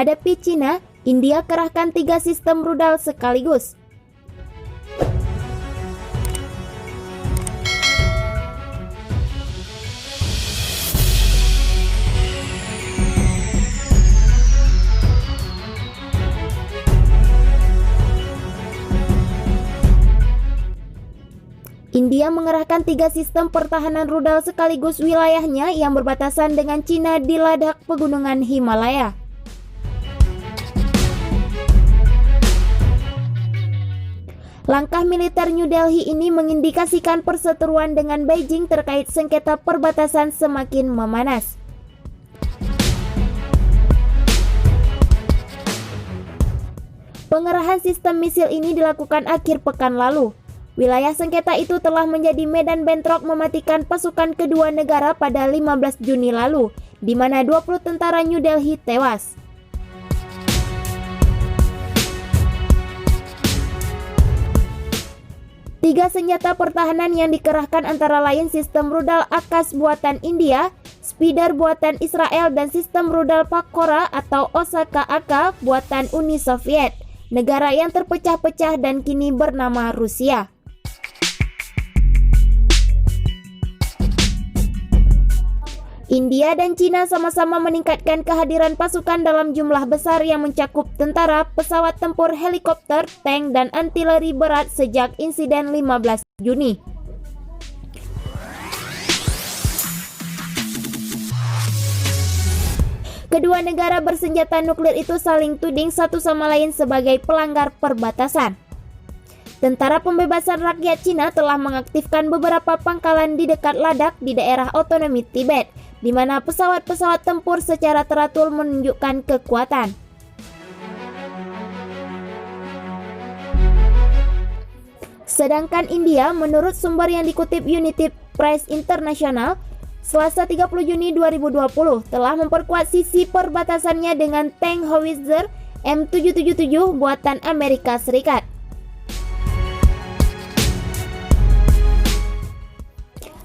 Hadapi Cina, India kerahkan 3 sistem rudal sekaligus. India mengerahkan 3 sistem pertahanan rudal sekaligus wilayahnya yang berbatasan dengan Cina di Ladakh pegunungan Himalaya. Langkah militer New Delhi ini mengindikasikan perseteruan dengan Beijing terkait sengketa perbatasan semakin memanas. Pengerahan sistem misil ini dilakukan akhir pekan lalu. Wilayah sengketa itu telah menjadi medan bentrok mematikan pasukan kedua negara pada 15 Juni lalu, di mana 20 tentara New Delhi tewas. Tiga senjata pertahanan yang dikerahkan antara lain sistem rudal Akash buatan India, Spider buatan Israel, dan sistem rudal Pakora atau Osaka AK buatan Uni Soviet, negara yang terpecah-pecah dan kini bernama Rusia. India dan Cina sama-sama meningkatkan kehadiran pasukan dalam jumlah besar yang mencakup tentara, pesawat tempur, helikopter, tank, dan artileri berat sejak insiden 15 Juni. Kedua negara bersenjata nuklir itu saling tuding satu sama lain sebagai pelanggar perbatasan. Tentara Pembebasan Rakyat Cina telah mengaktifkan beberapa pangkalan di dekat Ladakh di daerah otonomi Tibet, di mana pesawat-pesawat tempur secara teratur menunjukkan kekuatan. Sedangkan India, menurut sumber yang dikutip United Press International, Selasa 30 Juni 2020 telah memperkuat sisi perbatasannya dengan tank howitzer M777 buatan Amerika Serikat.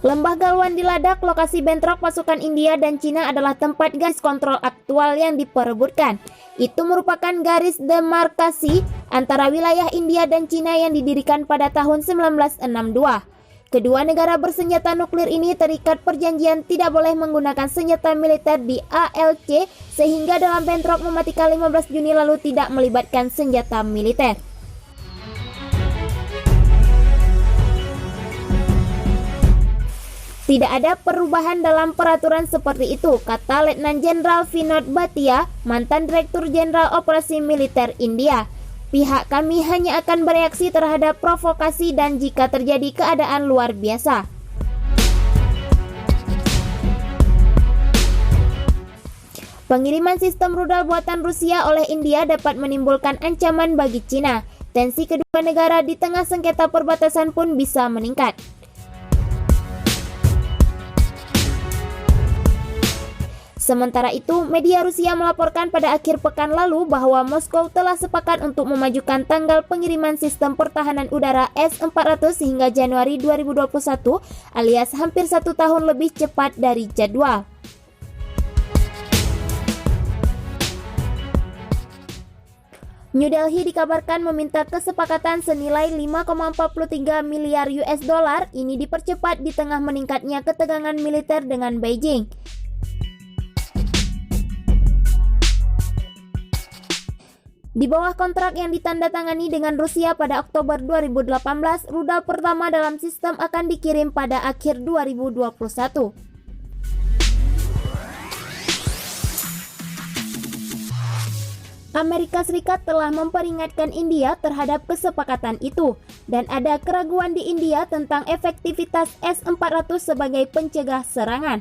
Lembah Galwan di Ladakh, lokasi bentrok pasukan India dan Cina, adalah tempat garis kontrol aktual yang diperebutkan. Itu merupakan garis demarkasi antara wilayah India dan Cina yang didirikan pada tahun 1962. Kedua negara bersenjata nuklir ini terikat perjanjian tidak boleh menggunakan senjata militer di ALC, sehingga dalam bentrok mematikan 15 Juni lalu tidak melibatkan senjata militer. Tidak ada perubahan dalam peraturan seperti itu, kata Letnan Jenderal Vinod Bhatia, mantan Direktur Jenderal Operasi Militer India. Pihak kami hanya akan bereaksi terhadap provokasi dan jika terjadi keadaan luar biasa. Pengiriman sistem rudal buatan Rusia oleh India dapat menimbulkan ancaman bagi Cina. Tensi kedua negara di tengah sengketa perbatasan pun bisa meningkat. Sementara itu, media Rusia melaporkan pada akhir pekan lalu bahwa Moskow telah sepakat untuk memajukan tanggal pengiriman sistem pertahanan udara S-400 hingga Januari 2021, alias hampir 1 tahun lebih cepat dari jadwal. New Delhi dikabarkan meminta kesepakatan senilai 5,43 miliar US dollar ini dipercepat di tengah meningkatnya ketegangan militer dengan Beijing. Di bawah kontrak yang ditandatangani dengan Rusia pada Oktober 2018, rudal pertama dalam sistem akan dikirim pada akhir 2021. Amerika Serikat telah memperingatkan India terhadap kesepakatan itu, dan ada keraguan di India tentang efektivitas S-400 sebagai pencegah serangan.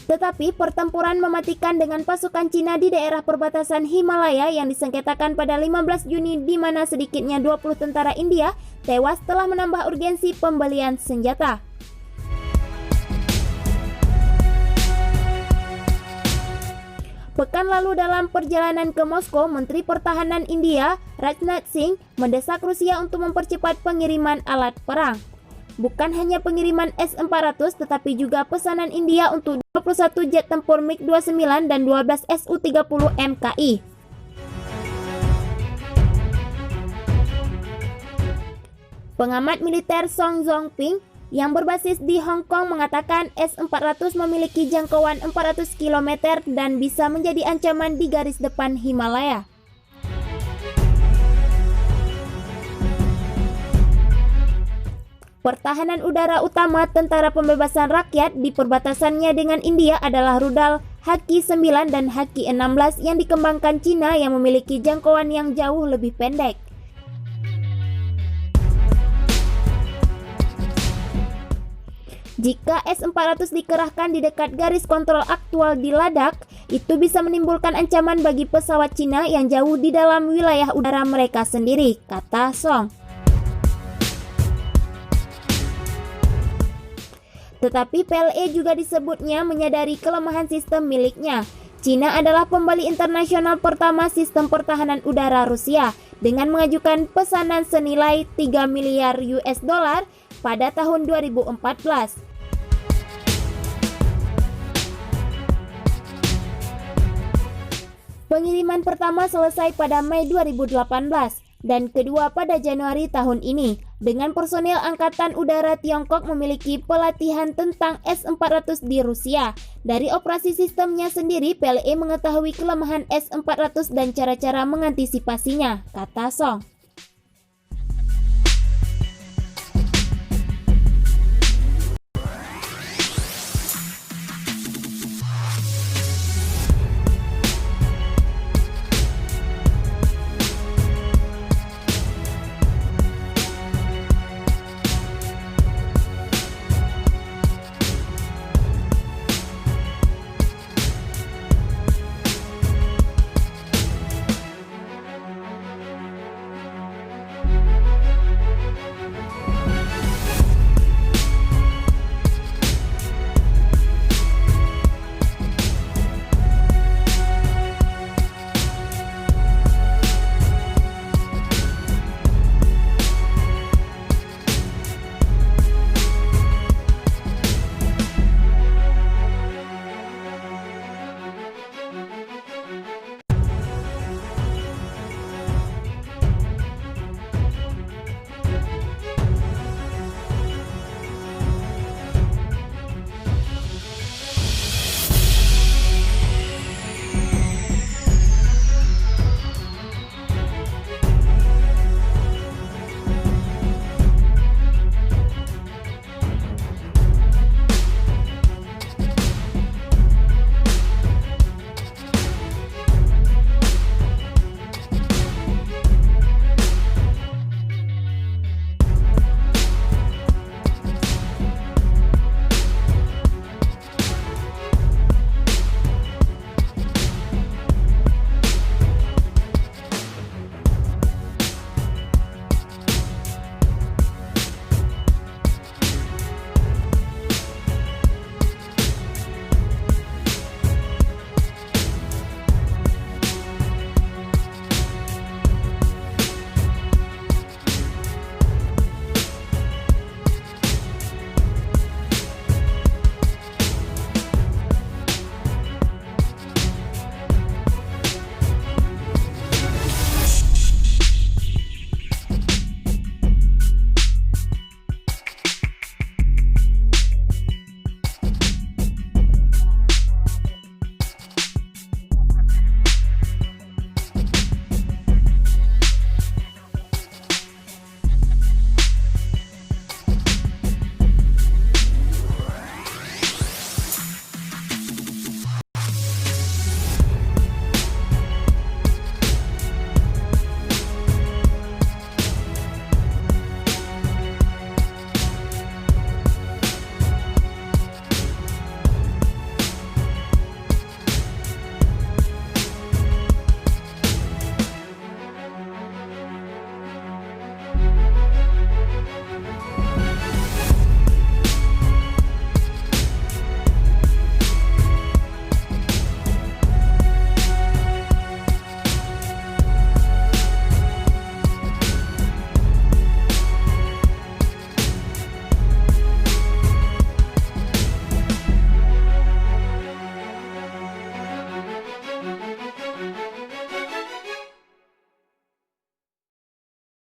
Tetapi pertempuran mematikan dengan pasukan Cina di daerah perbatasan Himalaya yang disengketakan pada 15 Juni di mana sedikitnya 20 tentara India tewas telah menambah urgensi pembelian senjata. Pekan lalu dalam perjalanan ke Moskow, Menteri Pertahanan India Rajnath Singh mendesak Rusia untuk mempercepat pengiriman alat perang. Bukan hanya pengiriman S-400 tetapi juga pesanan India untuk 21 jet tempur MiG-29 dan 12 Su-30 MKI. Pengamat militer Song Zongping yang berbasis di Hong Kong mengatakan S-400 memiliki jangkauan 400 km dan bisa menjadi ancaman di garis depan Himalaya. Pertahanan udara utama Tentara Pembebasan Rakyat di perbatasannya dengan India adalah rudal Haki-9 dan Haki-16 yang dikembangkan Cina yang memiliki jangkauan yang jauh lebih pendek. Jika S-400 dikerahkan di dekat garis kontrol aktual di Ladakh, itu bisa menimbulkan ancaman bagi pesawat Cina yang jauh di dalam wilayah udara mereka sendiri, kata Song. Tetapi PLA juga disebutnya menyadari kelemahan sistem miliknya. Cina adalah pembeli internasional pertama sistem pertahanan udara Rusia dengan mengajukan pesanan senilai 3 miliar US dollar pada tahun 2014. Pengiriman pertama selesai pada Mei 2018 dan kedua pada Januari tahun ini. Dengan personil Angkatan Udara Tiongkok memiliki pelatihan tentang S-400 di Rusia. Dari operasi sistemnya sendiri, PLA mengetahui kelemahan S-400 dan cara-cara mengantisipasinya, kata Song.